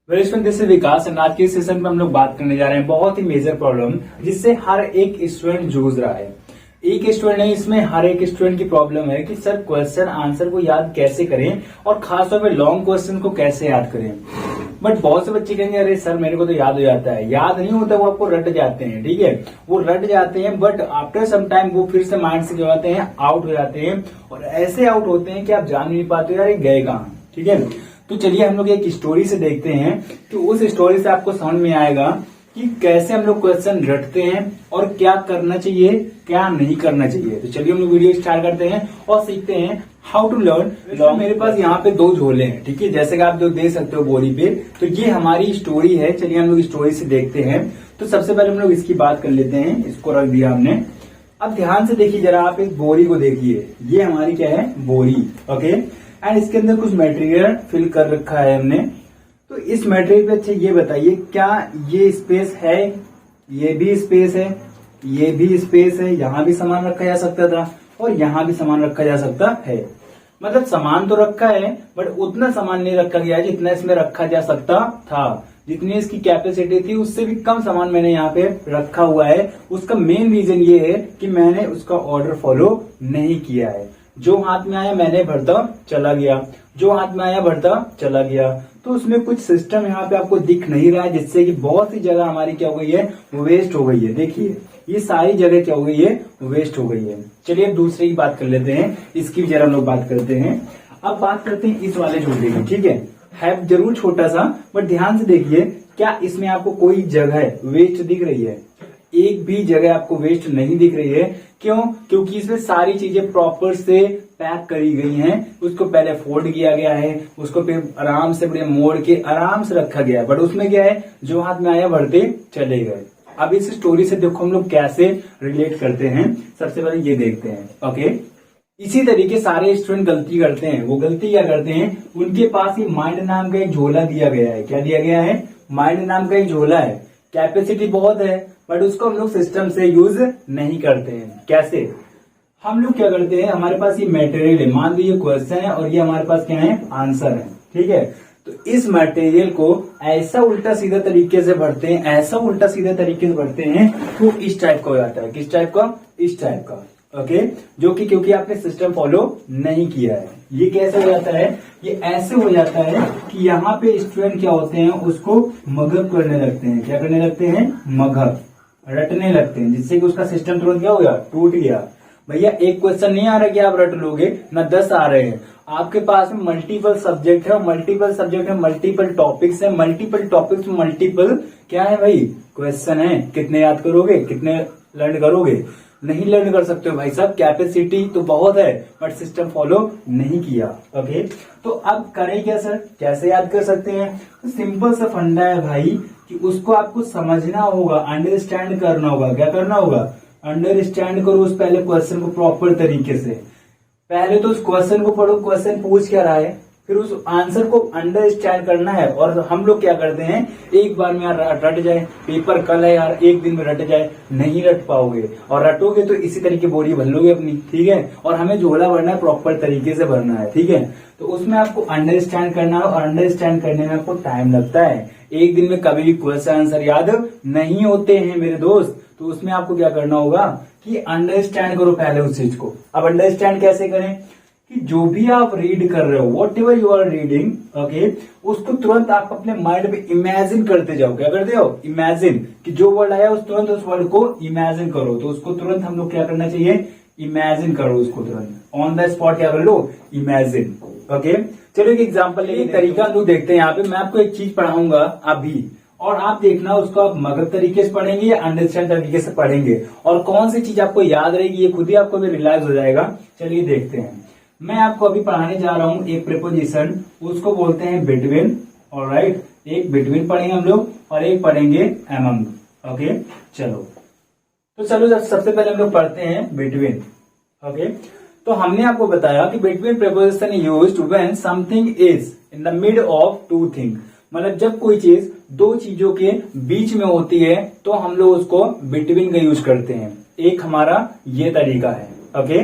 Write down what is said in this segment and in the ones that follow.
Very student, this is Vikas and आज के session में हम लोग बात करने जा रहे हैं बहुत ही मेजर प्रॉब्लम जिससे हर एक स्टूडेंट जूझ रहा है। एक स्टूडेंट नहीं, इसमें हर एक स्टूडेंट की प्रॉब्लम है कि सर क्वेश्चन आंसर को याद कैसे करें और खासतौर पे लॉन्ग क्वेश्चन को कैसे याद करें। बट बहुत से बच्चे कहेंगे अरे सर मेरे को तो याद हो जाता है। याद नहीं होता, वो आपको रट जाते हैं। ठीक है, वो रट जाते हैं बट आफ्टर सम टाइम वो फिर से माइंड से जो आते हैं आउट हो जाते हैं और ऐसे आउट होते हैं कि आप जान नहीं पाते यार ये गए कहाँ। ठीक है, तो चलिए हम लोग एक स्टोरी से देखते हैं कि उस स्टोरी से आपको समझ में आएगा कि कैसे हम लोग क्वेश्चन रटते हैं और क्या करना चाहिए क्या नहीं करना चाहिए। तो चलिए हम लोग वीडियो स्टार्ट करते हैं और सीखते हैं हाउ टू लर्न। मेरे पास यहाँ पे 2 झोले हैं। ठीक है, जैसे कि आप जो देख सकते हो बोरी पे, तो ये हमारी स्टोरी है। चलिए हम लोग स्टोरी से देखते हैं। तो सबसे पहले हम लोग इसकी बात कर लेते हैं। इसको रख दिया हमने। अब ध्यान से देखिए जरा, आप इस बोरी को देखिए। ये हमारी क्या है, बोरी। ओके, एंड इसके अंदर कुछ मटेरियल फिल कर रखा है हमने। तो इस मटेरियल पे अच्छा ये बताइए, क्या ये स्पेस है? ये भी स्पेस है, ये भी स्पेस है। यहाँ भी सामान रखा जा सकता था और यहाँ भी सामान रखा जा सकता है। मतलब सामान तो रखा है बट उतना सामान नहीं रखा गया जितना इसमें रखा जा सकता था। जितनी इसकी कैपेसिटी थी उससे भी कम सामान मैंने यहाँ पे रखा हुआ है। उसका मेन रीजन ये है कि मैंने उसका ऑर्डर फॉलो नहीं किया है। जो हाथ में आया मैंने भरता चला गया, जो हाथ में आया भरता चला गया। तो उसमें कुछ सिस्टम यहाँ पे आपको दिख नहीं रहा है, जिससे कि बहुत सी जगह हमारी क्या हो गई है, वेस्ट हो गई है। देखिए ये सारी जगह क्या हो गई है, वेस्ट हो गई है। चलिए अब दूसरे की बात कर लेते हैं। इसकी भी जरा हम लोग बात करते हैं। अब बात करते हैं इस वाले झूले की। ठीक है जरूर छोटा सा, बट ध्यान से देखिए, क्या इसमें आपको कोई जगह वेस्ट दिख रही है? एक भी जगह आपको वेस्ट नहीं दिख रही है। क्यों? क्योंकि इसमें सारी चीजें प्रॉपर से पैक करी गई हैं। उसको पहले फोल्ड किया गया है, उसको फिर आराम से बड़े मोड़ के आराम से रखा गया है। बट उसमें क्या है, जो हाथ में आया भरते चले गए। अब इस स्टोरी से देखो हम लोग कैसे रिलेट करते हैं। सबसे पहले ये देखते हैं। ओके, इसी तरीके सारे स्टूडेंट गलती करते हैं। वो गलती क्या करते हैं, उनके पास ही माइंड नाम का एक झोला दिया गया है। क्या दिया गया है? माइंड नाम का एक झोला है। कैपेसिटी बहुत है बट उसको हम लोग सिस्टम से यूज नहीं करते हैं। कैसे? हम लोग क्या करते हैं, हमारे पास ये मटेरियल है, मान लीजिए क्वेश्चन है और ये हमारे पास क्या है, आंसर है। ठीक है, तो इस मटेरियल को ऐसा उल्टा सीधा तरीके से भरते हैं, ऐसा उल्टा सीधा तरीके से भरते हैं तो इस टाइप का हो जाता है। किस टाइप का? इस टाइप का। ओके, जो कि क्योंकि आपने सिस्टम फॉलो नहीं किया है। ये कैसे हो जाता है? ये ऐसे हो जाता है कि यहाँ पे स्टूडेंट क्या होते हैं, उसको मगहब करने लगते हैं। क्या करने लगते हैं? मगहब, रटने लगते हैं, जिससे कि उसका सिस्टम तुरंत क्या हो गया, टूट गया। भैया एक क्वेश्चन नहीं आ रहा कि आप रट लोगे, ना 10 आ रहे हैं। आपके पास में मल्टीपल सब्जेक्ट है, मल्टीपल सब्जेक्ट में मल्टीपल टॉपिक्स है, मल्टीपल टॉपिक्स में मल्टीपल क्या है भाई, क्वेश्चन है। कितने याद करोगे, कितने लर्न करोगे? नहीं लर्न कर सकते हो भाई साहब। कैपेसिटी तो बहुत है बट सिस्टम फॉलो नहीं किया। ओके, तो अब करें क्या सर, कैसे याद कर सकते हैं? तो सिंपल सा फंडा है भाई कि उसको आपको समझना होगा, अंडरस्टैंड करना होगा। क्या करना होगा? अंडरस्टैंड करो उस पहले क्वेश्चन को प्रॉपर तरीके से। पहले तो उस क्वेश्चन को पढ़ो, क्वेश्चन पूछ क्या रहा है, फिर उस आंसर को अंडरस्टैंड करना है। और हम लोग क्या करते हैं, एक बार में यार रट जाए, पेपर कल है यार, एक दिन में रट जाए, नहीं रट पाओगे। और रटोगे तो इसी तरीके बोरी भर लोगे अपनी। ठीक है, और हमें झोला भरना है, प्रॉपर तरीके से भरना है। ठीक है, तो उसमें आपको अंडरस्टैंड करना है और अंडरस्टैंड करने में आपको टाइम लगता है। एक दिन में कभी भी क्वेश्चन आंसर याद नहीं होते हैं मेरे दोस्त। तो उसमें आपको क्या करना होगा कि अंडरस्टैंड करो पहले उस चीज को। अब अंडरस्टैंड कैसे करें कि जो भी आप रीड कर रहे हो, whatever you are reading, okay, उसको तुरंत आप अपने माइंड में इमेजिन करते जाओ। क्या करते हो? इमेजिन, कि जो वर्ड आया उस तुरंत उस वर्ड को इमेजिन करो। तो उसको तुरंत हम लोग क्या करना चाहिए, इमेजिन करो उसको तुरंत ऑन द स्पॉट। क्या कर लो? इमेजिन। ओके, चलो एक एग्जाम्पल, एक तरीका हम लोग देखते हैं। यहाँ पे मैं आपको एक चीज पढ़ाऊंगा अभी, और आप देखना उसको आप मगध तरीके से पढ़ेंगे या अंडरस्टैंड तरीके से पढ़ेंगे, और कौन सी चीज आपको याद रहेगी ये खुद ही आपको भी रियलाइज हो जाएगा। चलिए देखते हैं। मैं आपको अभी पढ़ाने जा रहा हूँ एक प्रीपोजिशन, उसको बोलते हैं बिटवीन। ऑलराइट, एक बिटवीन पढ़ेंगे हम लोग और एक पढ़ेंगे अमंग। ओके, तो चलो सबसे पहले हम लोग पढ़ते हैं बिटवीन। ओके, तो हमने आपको बताया कि between preposition used when something is in the mid of two thing. मतलब जब कोई चीज दो चीजों के बीच में होती है तो हम लोग उसको बिटवीन का यूज करते हैं। एक हमारा ये तरीका है। ओके,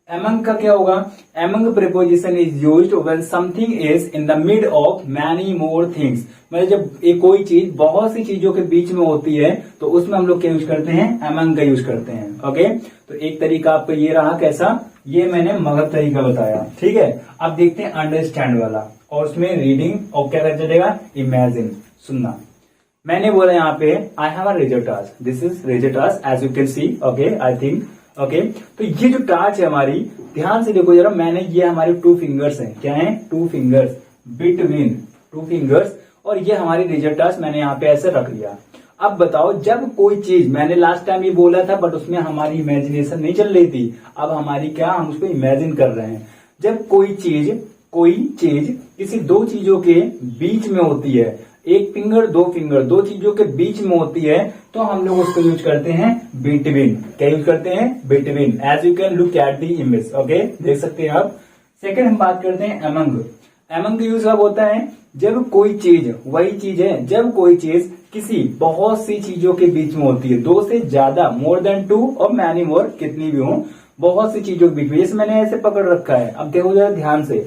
among का क्या होगा? among preposition is used when something is in the mid of many more things. मतलब जब एक कोई चीज बहुत सी चीजों के बीच में होती है तो उसमें हम लोग क्या यूज करते हैं? among का यूज करते हैं. ओके, तो एक तरीका आपका ये रहा. कैसा? ये मैंने मगध तरीका बताया. ठीक है, अब देखते हैं अंडरस्टैंड वाला, और उसमें रीडिंग और क्या कर चलेगा? इमेजिन, सुनना. मैंने बोला यहाँ पे I have a razor task. This is razor task as you can see. Okay, I think. Okay, तो ये जो टास्क है हमारी, ध्यान से देखो जरा. मैंने ये हमारे 2 फिंगर्स हैं. क्या है? 2 फिंगर्स, बिटवीन 2 फिंगर्स, और ये हमारी रेजर टास्क मैंने यहाँ पे ऐसे रख लिया. अब बताओ, जब कोई चीज, मैंने लास्ट टाइम ये बोला था बट उसमें हमारी इमेजिनेशन नहीं चल रही थी. अब हमारी क्या, हम उसको इमेजिन कर रहे हैं. जब कोई चीज किसी 2 चीजों के बीच में होती है, 1 फिंगर 2 फिंगर 2 चीजों के बीच में होती है, तो हम लोग उसको यूज करते हैं बिटवीन. क्या यूज करते हैं? Between. As you can look at the image. Okay, देख सकते हैं आप. सेकंड हम बात करते हैं अमंग. अमंग का यूज कब होता है? जब कोई चीज, वही चीज है, जब कोई चीज किसी बहुत सी चीजों के बीच में होती है, 2 से ज्यादा, मोर देन 2 और मैनी मोर, कितनी भी हो, बहुत सी चीजों के बीच में. जैसे मैंने ऐसे पकड़ रखा है. अब देखो जरा ध्यान से,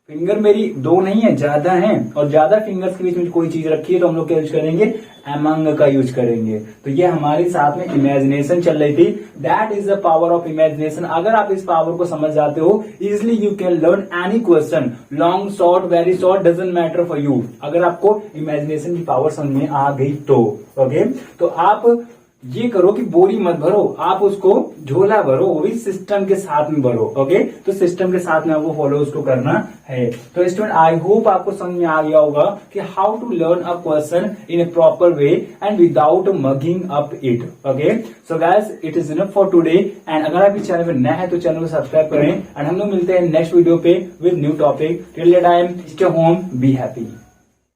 फिंगर मेरी 2 नहीं है, ज्यादा है, और ज्यादा फिंगर्स के बीच में कोई चीज रखी है तो हम लोग क्या यूज करेंगे? अमंग का यूज करेंगे. तो ये हमारे साथ में इमेजिनेशन चल रही थी. That is the power of imagination. अगर आप इस पावर को समझ जाते हो, easily you can learn any question. Long, short, very short, doesn't matter for you. अगर आपको इमेजिनेशन की पावर समझ में आ गई तो. ओके, तो आप ये करो कि बोरी मत भरो, आप उसको झोला भरो, वो भी सिस्टम के साथ में भरो. ओके, तो सिस्टम के साथ में आपको फॉलो उसको करना है. तो स्टूडेंट, आई होप आपको समझ में आ गया होगा कि how to learn a question in a proper way and without mugging up it. Okay, so guys, it is enough for today. And अगर आप इस चैनल में नए हैं तो चैनल को सब्सक्राइब करें. एंड हम लोग मिलते हैं नेक्स्ट वीडियो पे with new topic. Till that time, stay home, be happy.